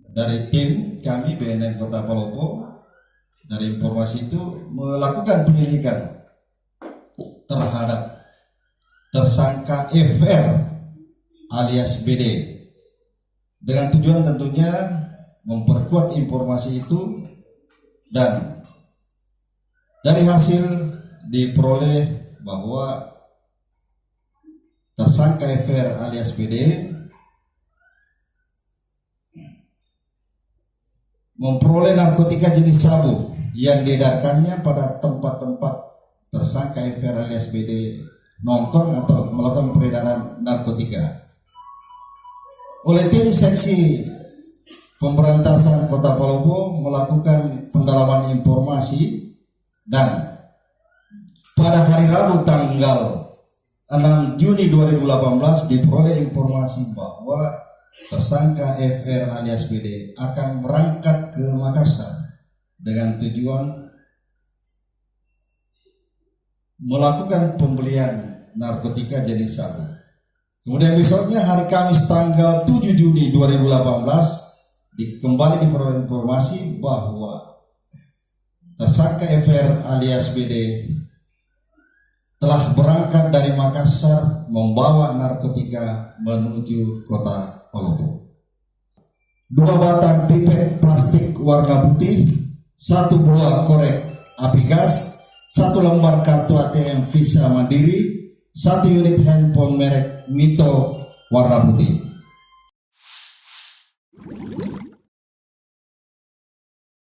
Dari tim kami BNN Kota Palopo, dari informasi itu melakukan penyelidikan terhadap tersangka FR alias BD dengan tujuan tentunya memperkuat informasi itu, dan dari hasil diperoleh bahwa tersangka FR alias BD memperoleh narkotika jenis sabu yang diedarkannya pada tempat-tempat tersangka FR alias BD nongkrong atau melakukan peredaran narkotika. Oleh tim seksi pemberantasan Kota Palopo melakukan pendalaman informasi, dan pada hari Rabu tanggal 6 Juni 2018 diperoleh informasi bahwa tersangka FR alias BD akan berangkat ke Makassar dengan tujuan melakukan pembelian narkotika jenis sabu. Kemudian besoknya hari Kamis tanggal 7 Juni 2018 kembali diperoleh informasi bahwa tersangka FR alias BD telah berangkat dari Makassar membawa narkotika menuju Kota Palopo. 2 batang pipet plastik warna putih, 1 buah korek api gas, 1 lembar kartu ATM Visa Mandiri, 1 unit handphone merek Mito warna putih.